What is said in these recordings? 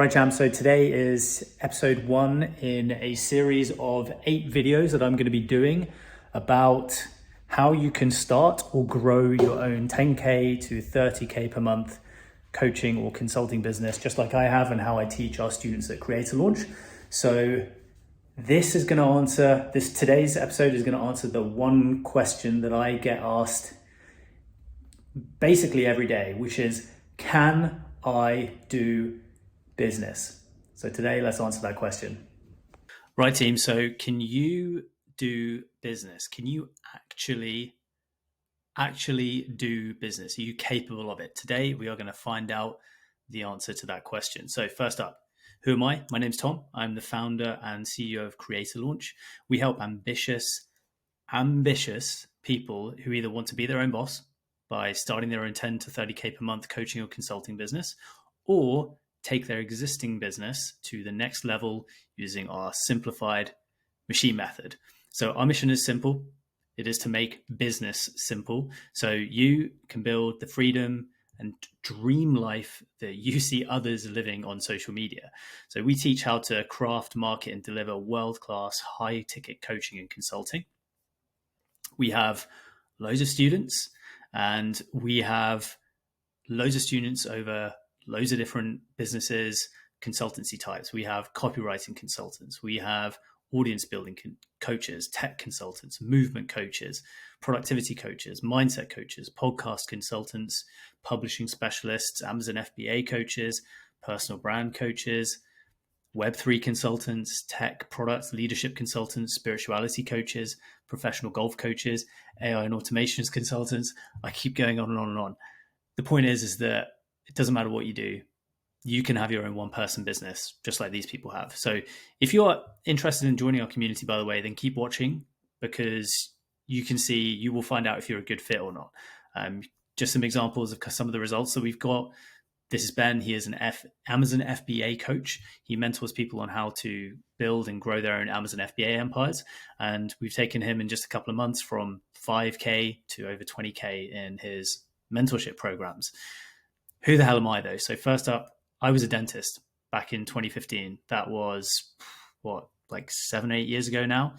Right, Jam. So today is episode 1 in a series of 8 videos that I'm going to be doing about how you can start or grow your own 10K to 30K per month coaching or consulting business, just like I have and how I teach our students at CreatorLaunch. So today's episode is going to answer the one question that I get asked basically every day, which is, can I do business? So today, let's answer that question. Right, team. So can you do business? Can you actually do business? Are you capable of it? Today, we are going to find out the answer to that question. So first up, who am I? My name's Tom. I'm the founder and CEO of CreatorLaunch. We help ambitious people who either want to be their own boss by starting their own 10 to 30K per month coaching or consulting business, or take their existing business to the next level using our simplified machine method. So our mission is simple. It is to make business simple so you can build the freedom and dream life that you see others living on social media. So we teach how to craft, market, and deliver world-class high-ticket coaching and consulting. We have loads of students, and we have loads of students over loads of different businesses, consultancy types. We have copywriting consultants. We have audience building coaches, tech consultants, movement coaches, productivity coaches, mindset coaches, podcast consultants, publishing specialists, Amazon FBA coaches, personal brand coaches, Web3 consultants, tech product leadership consultants, spirituality coaches, professional golf coaches, AI and automations consultants. I keep going on and on and on. The point is that it doesn't matter what you do. You can have your own one-person business, just like these people have. So if you're interested in joining our community, by the way, then keep watching, because you will find out if you're a good fit or not. Just some examples of some of the results that we've got. This is Ben. He is an Amazon FBA coach. He mentors people on how to build and grow their own Amazon FBA empires. And we've taken him in just a couple of months from 5K to over 20K in his mentorship programs. Who the hell am I, though? So first up, I was a dentist back in 2015. That was, like 7-8 years ago now.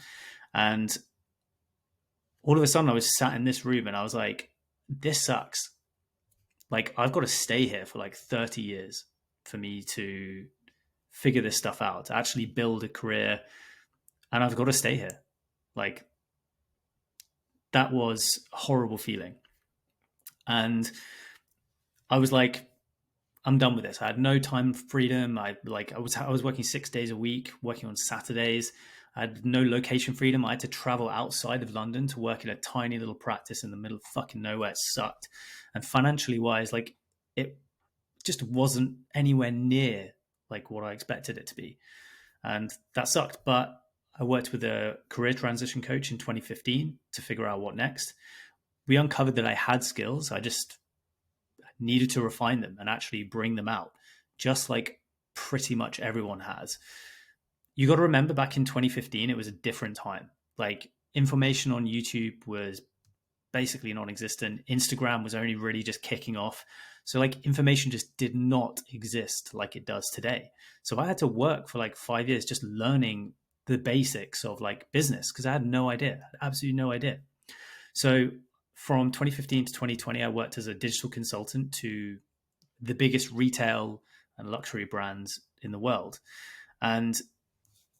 And all of a sudden I was sat in this room and I was like, this sucks. Like, I've got to stay here for like 30 years for me to figure this stuff out, to actually build a career. And I've got to stay here. Like, that was a horrible feeling. And I was like, I'm done with this. I had no time freedom. I was working 6 days a week, working on Saturdays. I had no location freedom. I had to travel outside of London to work in a tiny little practice in the middle of fucking nowhere. It sucked. And financially wise, like, it just wasn't anywhere near like what I expected it to be. And that sucked. But I worked with a career transition coach in 2015 to figure out what next. We uncovered that I had skills. I just needed to refine them and actually bring them out, just like pretty much everyone has. You got to remember, back in 2015, it was a different time. Like, information on YouTube was basically non-existent. Instagram was only really just kicking off. So like, information just did not exist like it does today. So I had to work for like 5 years just learning the basics of like business, because I had no idea, absolutely no idea. So from 2015 to 2020, I worked as a digital consultant to the biggest retail and luxury brands in the world, and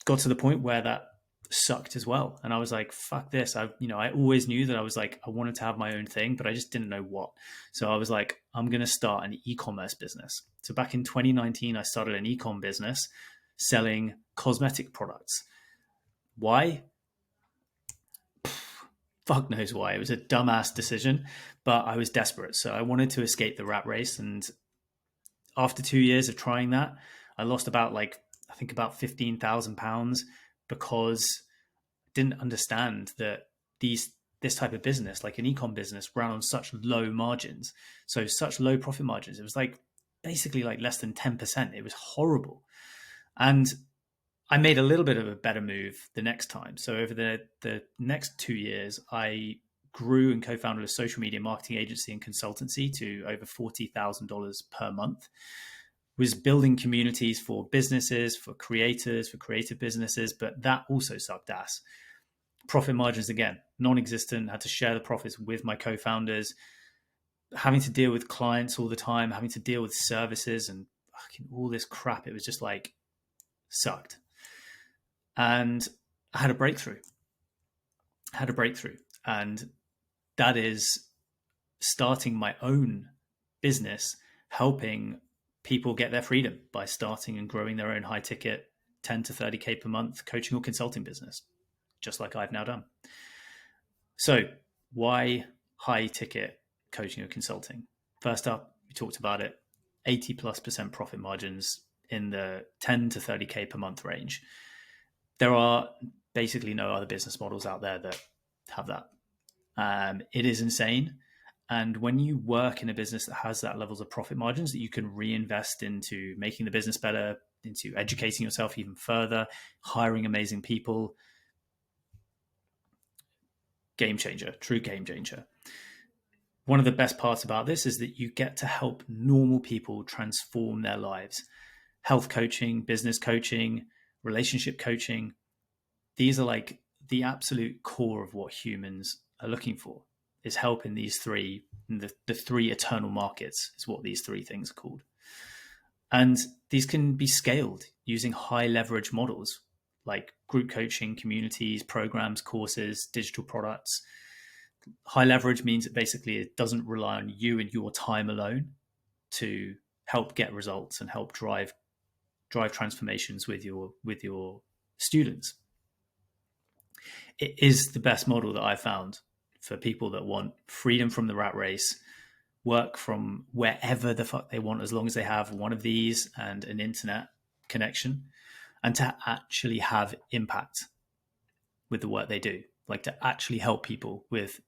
got to the point where that sucked as well. And I was like, fuck this. I always knew that I wanted to have my own thing, but I just didn't know what. So I was like, I'm going to start an e-commerce business. So back in 2019, I started an e-com business selling cosmetic products. Why? Fuck knows why. It was a dumbass decision, but I was desperate. So I wanted to escape the rat race. And after 2 years of trying that, I lost about £15,000 because I didn't understand that this type of business, like an e-com business, ran on such low margins. So such low profit margins. It was like basically like less than 10%. It was horrible. And I made a little bit of a better move the next time. So over the next 2 years, I grew and co-founded a social media marketing agency and consultancy to over $40,000 per month, was building communities for businesses, for creators, for creative businesses, but that also sucked ass. Profit margins, again, non-existent. Had to share the profits with my co-founders, having to deal with clients all the time, having to deal with services and fucking all this crap. It was just like sucked. And I had a breakthrough. And that is starting my own business, helping people get their freedom by starting and growing their own high ticket 10 to 30K per month coaching or consulting business, just like I've now done. So why high ticket coaching or consulting? First up, we talked about it, 80+% profit margins in the 10 to 30K per month range. There are basically no other business models out there that have that. It is insane. And when you work in a business that has that levels of profit margins that you can reinvest into making the business better, into educating yourself even further, hiring amazing people, game changer, true game changer. One of the best parts about this is that you get to help normal people transform their lives. Health coaching, business coaching, relationship coaching. These are like the absolute core of what humans are looking for, is help in these three, the three eternal markets is what these three things are called. And these can be scaled using high leverage models like group coaching, communities, programs, courses, digital products. High leverage means that basically it doesn't rely on you and your time alone to help get results and help drive transformations with your students. It is the best model that I found for people that want freedom from the rat race, work from wherever the fuck they want, as long as they have one of these and an internet connection, and to actually have impact with the work they do, like to actually help people with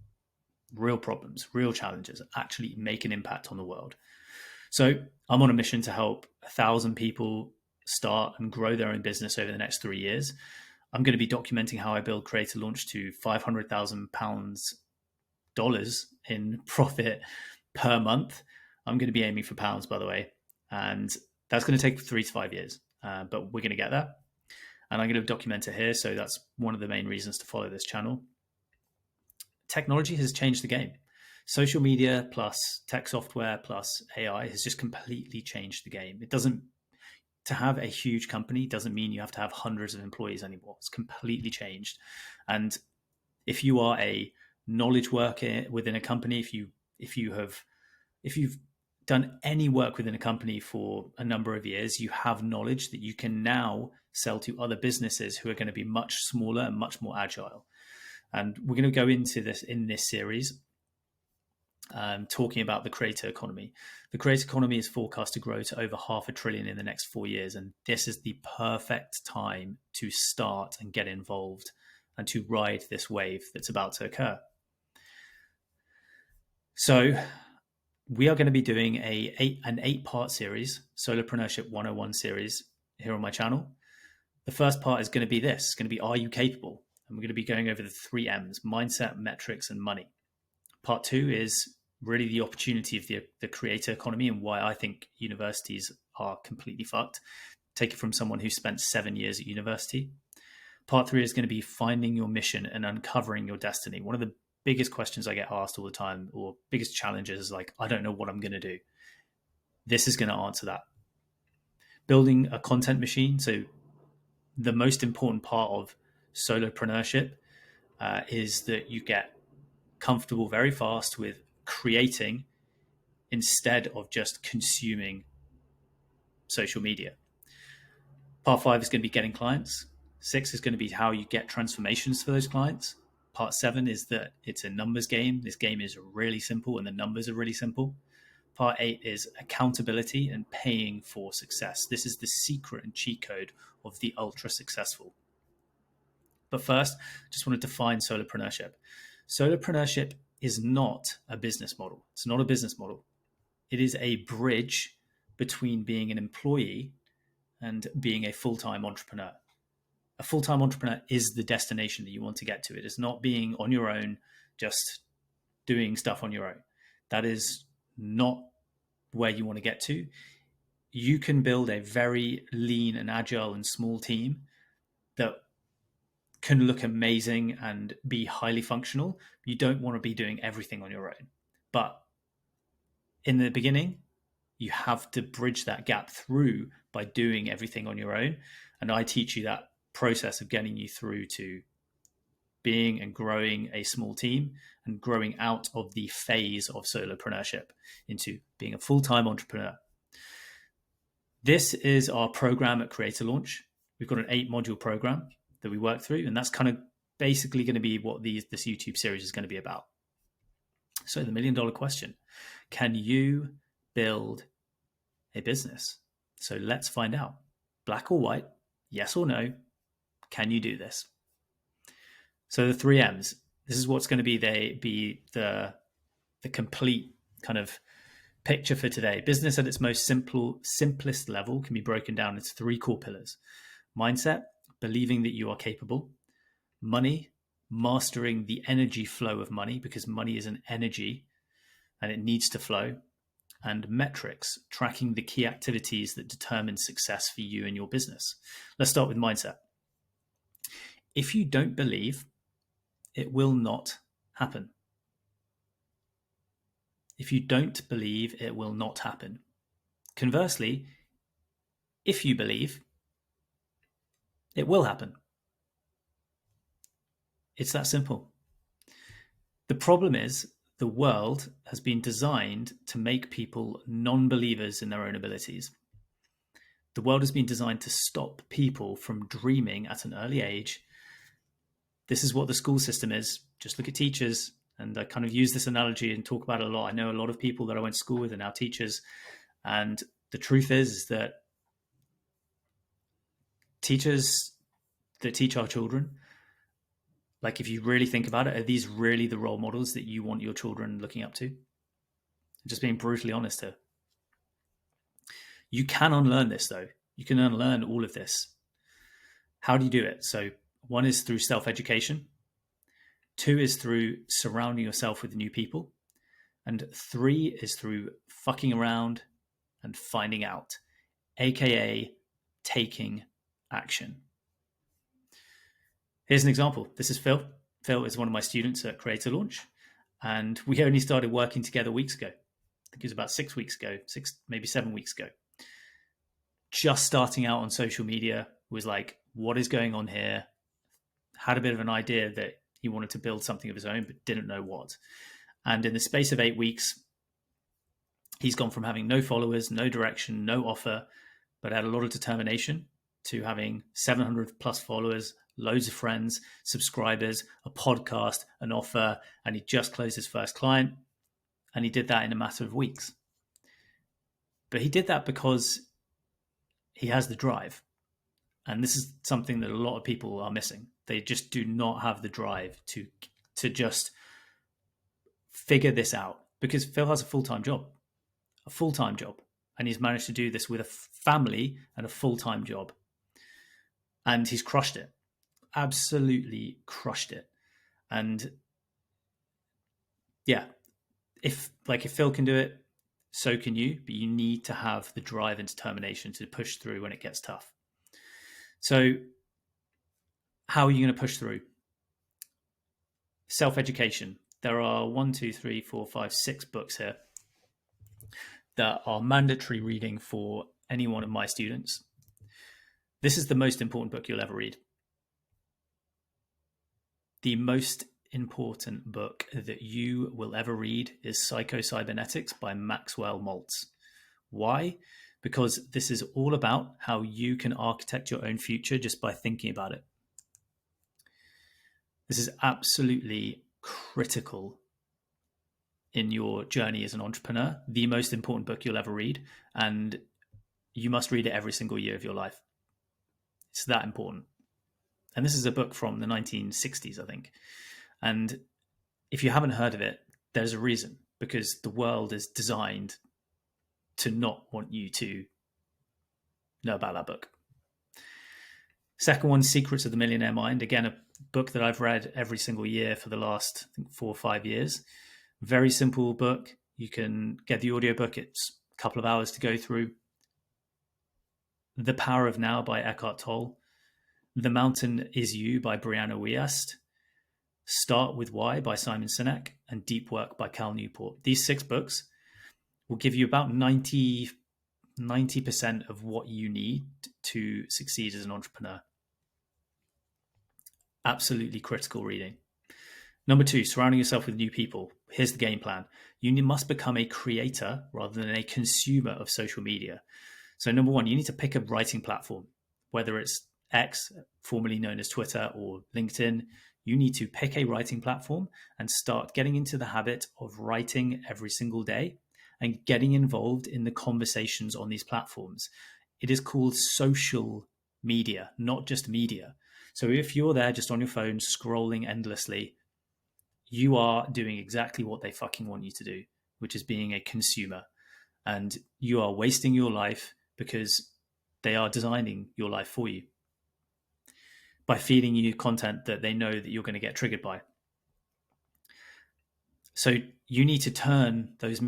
real problems, real challenges, actually make an impact on the world. So I'm on a mission to help 1,000 people start and grow their own business over the next 3 years. I'm going to be documenting how I build CreatorLaunch to $500,000 in profit per month. I'm going to be aiming for pounds, by the way. And that's going to take 3 to 5 years, but we're going to get there. And I'm going to document it here. So that's one of the main reasons to follow this channel. Technology has changed the game. Social media plus tech software plus AI has just completely changed the game. It doesn't, to have a huge company doesn't mean you have to have hundreds of employees anymore. It's completely changed. And if you are a knowledge worker within a company, if you've done any work within a company for a number of years, you have knowledge that you can now sell to other businesses who are going to be much smaller and much more agile. And we're going to go into this in this series, talking about the creator economy. The creator economy is forecast to grow to over $500 billion in the next 4 years. And this is the perfect time to start and get involved and to ride this wave that's about to occur. So we are going to be doing an 8-part series, Solopreneurship 101 series here on my channel. The first part is going to be this. It's going to be, are you capable? And we're going to be going over the 3 M's, mindset, metrics, and money. Part 2 is really the opportunity of the creator economy and why I think universities are completely fucked. Take it from someone who spent 7 years at university. Part 3 is going to be finding your mission and uncovering your destiny. One of the biggest questions I get asked all the time, or biggest challenges, is like, I don't know what I'm going to do. This is going to answer that. Building a content machine. So the most important part of solopreneurship is that you get comfortable very fast with creating instead of just consuming social media. Part 5 is going to be getting clients. 6 is going to be how you get transformations for those clients. Part 7 is that it's a numbers game. This game is really simple and the numbers are really simple. Part 8 is accountability and paying for success. This is the secret and cheat code of the ultra successful. But first, just want to define solopreneurship. Solopreneurship is not a business model. It's not a business model. It is a bridge between being an employee and being a full-time entrepreneur. A full-time entrepreneur is the destination that you want to get to. It is not being on your own, just doing stuff on your own. That is not where you want to get to. you can build a very lean and agile and small team that can look amazing and be highly functional. You don't want to be doing everything on your own. But in the beginning, you have to bridge that gap through by doing everything on your own. And I teach you that process of getting you through to being and growing a small team and growing out of the phase of solopreneurship into being a full-time entrepreneur. This is our program at CreatorLaunch. We've got an 8-module program that we work through, and that's kind of basically going to be what this YouTube series is going to be about. So the $1 million question, can you build a business? So let's find out. Black or white, yes or no, can you do this? So the 3 M's, this is what's going to be the complete kind of picture for today. Business at its most simplest level can be broken down into 3 core pillars. Mindset, believing that you are capable. Money, mastering the energy flow of money, because money is an energy and it needs to flow. And metrics, tracking the key activities that determine success for you and your business. Let's start with mindset. If you don't believe, it will not happen. If you don't believe, it will not happen. Conversely, if you believe, it will happen. It's that simple. The problem is the world has been designed to make people non-believers in their own abilities. The world has been designed to stop people from dreaming at an early age. This is what the school system is. Just look at teachers. And I kind of use this analogy and talk about it a lot. I know a lot of people that I went to school with are now teachers. And the truth is that teachers that teach our children, like if you really think about it, are these really the role models that you want your children looking up to? Just being brutally honest here. You can unlearn this though. You can unlearn all of this. How do you do it? So 1 is through self-education. 2 is through surrounding yourself with new people. And 3 is through fucking around and finding out, aka taking action. Here's an example. This is Phil. Phil is one of my students at CreatorLaunch, and we only started working together weeks ago. I think it was about 6 weeks ago, maybe 7 weeks ago. Just starting out on social media, was like, what is going on here? Had a bit of an idea that he wanted to build something of his own, but didn't know what. And in the space of 8 weeks, he's gone from having no followers, no direction, no offer, but had a lot of determination, to having 700 plus followers, loads of friends, subscribers, a podcast, an offer, and he just closed his first client. And he did that in a matter of weeks. But he did that because he has the drive. And this is something that a lot of people are missing. They just do not have the drive to just figure this out, because Phil has a full-time job, and he's managed to do this with a family and a full-time job. And he's crushed it, absolutely crushed it. And yeah, if Phil can do it, so can you, but you need to have the drive and determination to push through when it gets tough. So how are you going to push through? Self-education. There are 6 books here that are mandatory reading for any one of my students. This is the most important book you'll ever read. The most important book that you will ever read is Psycho-Cybernetics by Maxwell Maltz. Why? Because this is all about how you can architect your own future just by thinking about it. This is absolutely critical in your journey as an entrepreneur. The most important book you'll ever read, and you must read it every single year of your life. It's that important. And this is a book from the 1960s, I think. And if you haven't heard of it, there's a reason, because the world is designed to not want you to know about that book. Second one, Secrets of the Millionaire Mind. Again, a book that I've read every single year for the last, I think, 4 or 5 years. Very simple book. You can get the audiobook. It's a couple of hours to go through. The Power of Now by Eckhart Tolle, The Mountain Is You by Brianna Wiest, Start With Why by Simon Sinek, and Deep Work by Cal Newport. These 6 books will give you about 90% of what you need to succeed as an entrepreneur. Absolutely critical reading. Number 2, surrounding yourself with new people. Here's the game plan. You must become a creator rather than a consumer of social media. So number 1, you need to pick a writing platform, whether it's X, formerly known as Twitter, or LinkedIn. You need to pick a writing platform and start getting into the habit of writing every single day and getting involved in the conversations on these platforms. It is called social media, not just media. So if you're there just on your phone scrolling endlessly, you are doing exactly what they fucking want you to do, which is being a consumer. And you are wasting your life because they are designing your life for you by feeding you content that they know that you're going to get triggered by. So you need to turn those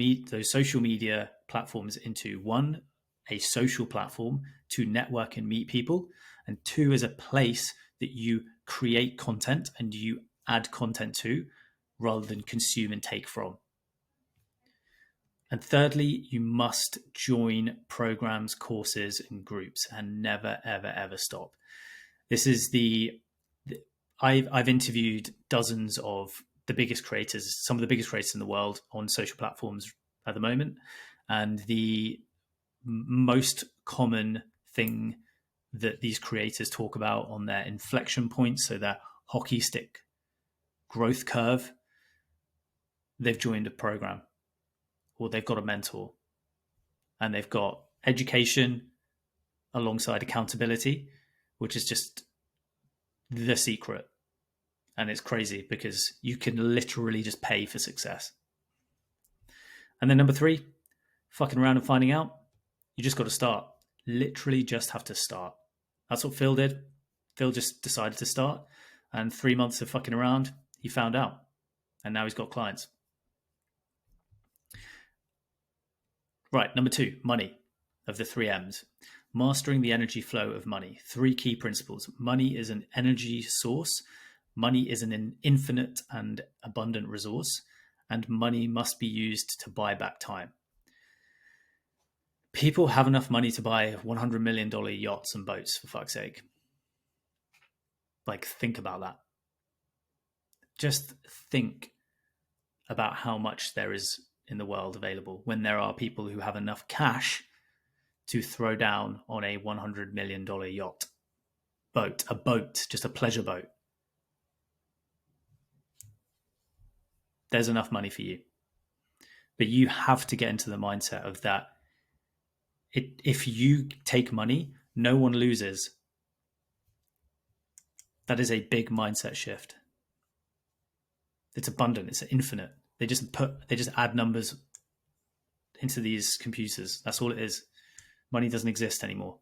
social media platforms into 1, a social platform to network and meet people, and 2, as a place that you create content and you add content to rather than consume and take from. And thirdly, you must join programs, courses, and groups, and never, ever, ever stop. This is I've interviewed dozens of the biggest creators, some of the biggest creators in the world on social platforms at the moment. And the most common thing that these creators talk about on their inflection points, so their hockey stick growth curve, they've joined a program or they've got a mentor, and they've got education alongside accountability, which is just the secret. And it's crazy because you can literally just pay for success. And then number 3, fucking around and finding out. You just got to start. Literally just have to start. That's what Phil did. Phil just decided to start, and 3 months of fucking around, he found out, and now he's got clients. Right, number 2, money, of the 3 M's. Mastering the energy flow of money. 3 key principles. Money is an energy source. Money is an infinite and abundant resource, and money must be used to buy back time. People have enough money to buy $100 million yachts and boats, for fuck's sake. Like, think about that. Just think about how much there is in the world available when there are people who have enough cash to throw down on a $100 million yacht, a boat, just a pleasure boat. There's enough money for you. But you have to get into the mindset of that. If you take money, no one loses. That is a big mindset shift. It's abundant. It's infinite. They just add numbers into these computers. That's all it is. Money doesn't exist anymore.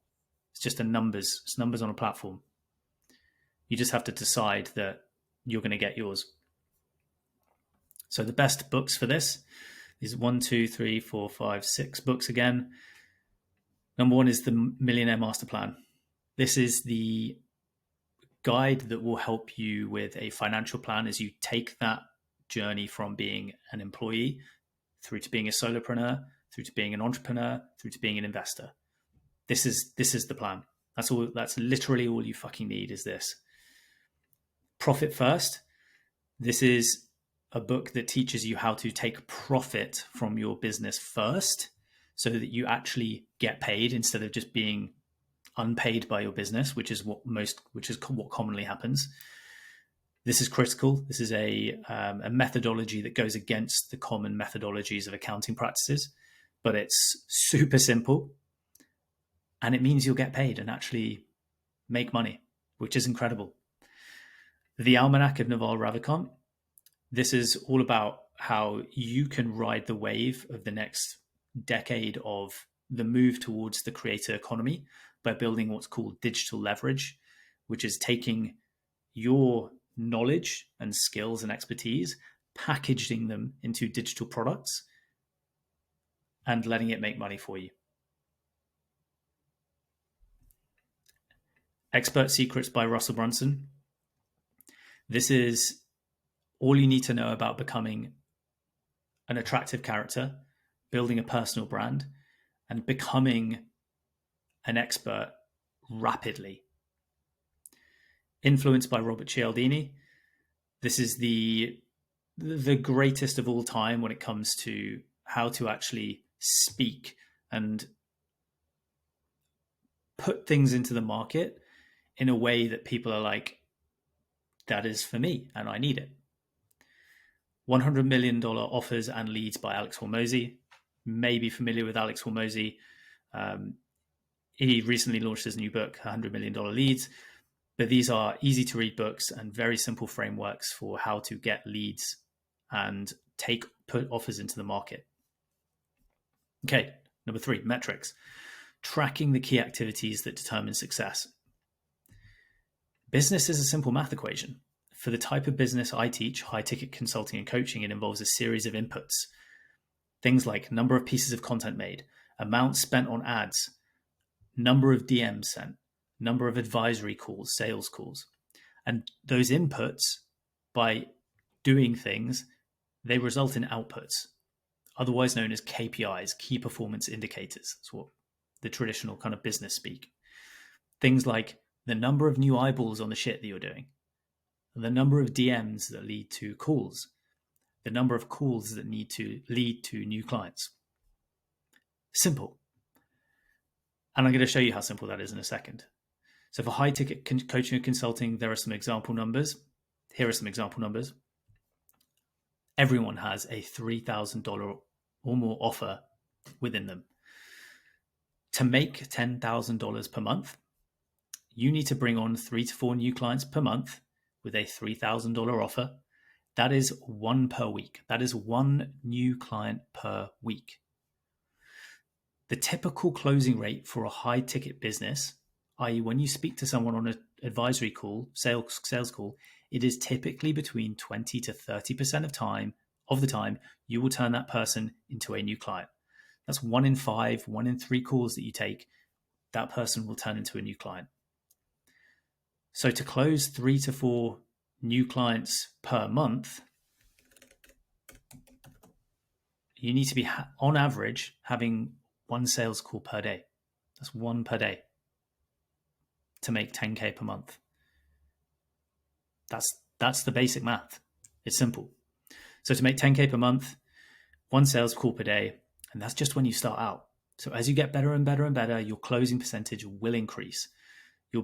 It's just numbers. It's numbers on a platform. You just have to decide that you're going to get yours. So the best books for this is 1, 2, 3, 4, 5, 6 books again. Number 1 is the Millionaire Master Plan. This is the guide that will help you with a financial plan as you take that journey from being an employee through to being a solopreneur, through to being an entrepreneur, through to being an investor. This is the plan. That's all. That's literally all you fucking need is this. Profit First. This is a book that teaches you how to take profit from your business first so that you actually get paid instead of just being unpaid by your business, which is what commonly happens. This is critical. This is a methodology that goes against the common methodologies of accounting practices, but it's super simple, and it means you'll get paid and actually make money, which is incredible. The Almanac of Naval Ravikant. This is all about how you can ride the wave of the next decade of the move towards the creator economy by building what's called digital leverage, which is taking your knowledge and skills and expertise, packaging them into digital products and letting it make money for you. Expert Secrets by Russell Brunson. This is all you need to know about becoming an attractive character, building a personal brand, and becoming an expert rapidly. Influenced by Robert Cialdini. This is the greatest of all time when it comes to how to actually speak and put things into the market in a way that people are like, that is for me and I need it. $100 million Offers and Leads by Alex Hormozi. May be familiar with Alex Hormozi. He recently launched his new book, $100 Million Leads. But these are easy to read books and very simple frameworks for how to get leads and put offers into the market. Okay, number 3, metrics. Tracking the key activities that determine success. Business is a simple math equation. For the type of business I teach, high ticket consulting and coaching, it involves a series of inputs. Things like number of pieces of content made, amount spent on ads, number of DMs sent, number of advisory calls, sales calls. And those inputs, by doing things, they result in outputs, otherwise known as KPIs, key performance indicators. That's what the traditional kind of business speak. Things like the number of new eyeballs on the shit that you're doing, the number of DMs that lead to calls, the number of calls that need to lead to new clients. Simple. And I'm going to show you how simple that is in a second. So for high ticket coaching and consulting, there are some example numbers. Here are some example numbers. Everyone has a $3,000 or more offer within them. To make $10,000 per month, you need to bring on 3 to 4 new clients per month with a $3,000 offer. That is 1 per week. That is 1 new client per week. The typical closing rate for a high ticket business, i.e. when you speak to someone on an advisory call, sales call, it is typically between 20 to 30% of the time you will turn that person into a new client. That's 1 in 5, 1 in 3 calls that you take, that person will turn into a new client. So to close 3 to 4 new clients per month, you need to be on average having 1 sales call per day. That's 1 per day to make 10K per month. That's the basic math. It's simple. So to make 10K per month, 1 sales call per day, and that's just when you start out. So as you get better and better and better, your closing percentage will increase. You'll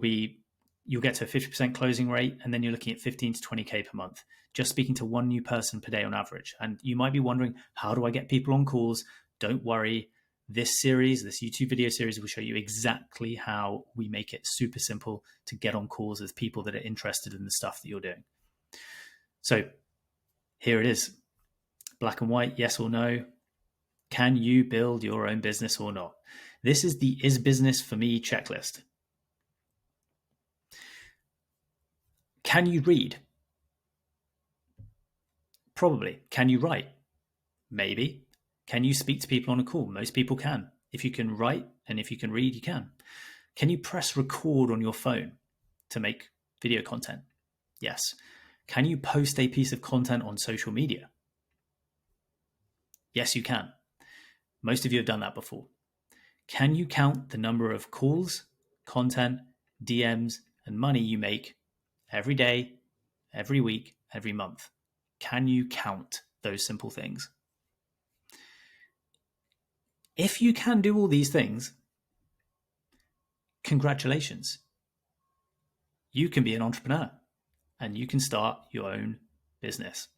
get to a 50% closing rate, and then you're looking at 15 to 20K per month, just speaking to 1 new person per day on average. And you might be wondering, how do I get people on calls? Don't worry. This YouTube video series will show you exactly how we make it super simple to get on calls with people that are interested in the stuff that you're doing. So here it is. Black and white, yes or no. Can you build your own business or not? This is the Is Business For Me checklist. Can you read? Probably. Can you write? Maybe. Can you speak to people on a call? Most people can. If you can write and if you can read, you can. Can you press record on your phone to make video content? Yes. Can you post a piece of content on social media? Yes, you can. Most of you have done that before. Can you count the number of calls, content, DMs, and money you make every day, every week, every month? Can you count those simple things? If you can do all these things, congratulations. You can be an entrepreneur and you can start your own business.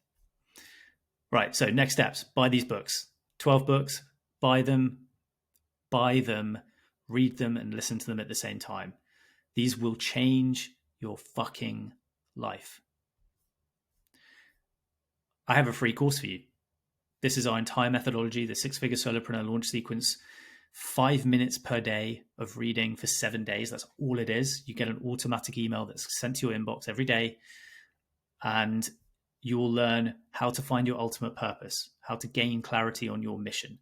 Right, so next steps, buy these books. 12 books, buy them, read them and listen to them at the same time. These will change your fucking life. I have a free course for you. This is our entire methodology, the 6-figure solopreneur launch sequence, 5 minutes per day of reading for 7 days. That's all it is. You get an automatic email that's sent to your inbox every day, and you will learn how to find your ultimate purpose, how to gain clarity on your mission,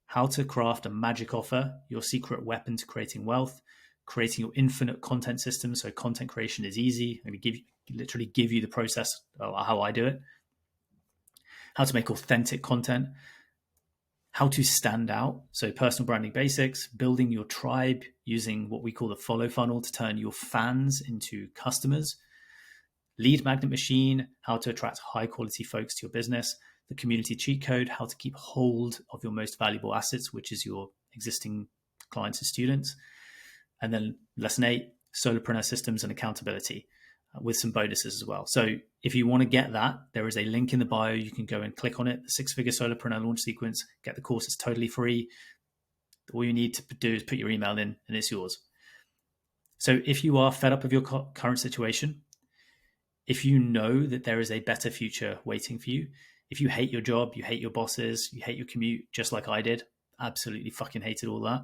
how to craft a magic offer, your secret weapon to creating wealth, creating your infinite content system so content creation is easy. Let me literally give you the process of how I do it. How to make authentic content, how to stand out. So personal branding basics, building your tribe using what we call the follow funnel to turn your fans into customers, lead magnet machine, how to attract high quality folks to your business, the community cheat code, how to keep hold of your most valuable assets, which is your existing clients and students. And then lesson 8, solopreneur systems and accountability, with some bonuses as well. So if you want to get that, there is a link in the bio. You can go and click on it, the 6-figure solopreneur launch sequence, get the course. It's totally free. All you need to do is put your email in and it's yours. So if you are fed up of your current situation, if you know that there is a better future waiting for you, if you hate your job, you hate your bosses, you hate your commute, just like I did, absolutely fucking hated all that,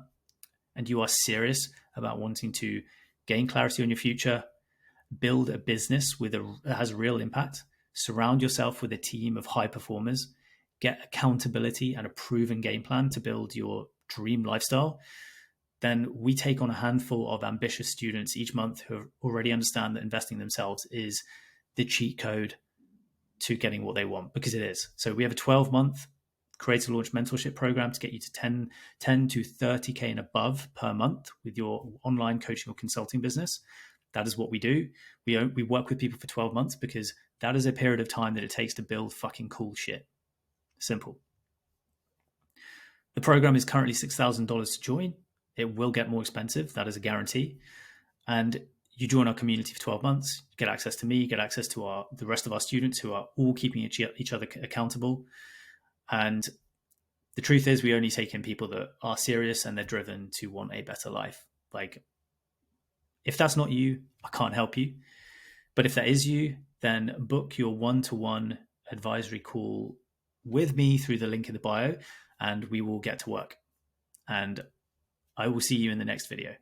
and you are serious about wanting to gain clarity on your future, build a business that has real impact, surround yourself with a team of high performers, get accountability and a proven game plan to build your dream lifestyle, then we take on a handful of ambitious students each month who already understand that investing in themselves is the cheat code to getting what they want, because it is. So we have a 12-month CreatorLaunch mentorship program to get you to 10 to 30K and above per month with your online coaching or consulting business. That is what we do. We work with people for 12 months because that is a period of time that it takes to build fucking cool shit. Simple. The program is currently $6,000 to join. It will get more expensive. That is a guarantee. And you join our community for 12 months, you get access to me, you get access to the rest of our students who are all keeping each other accountable. And the truth is, we only take in people that are serious and they're driven to want a better life. Like, if that's not you, I can't help you. But if that is you, then book your one-to-one advisory call with me through the link in the bio, and we will get to work. And I will see you in the next video.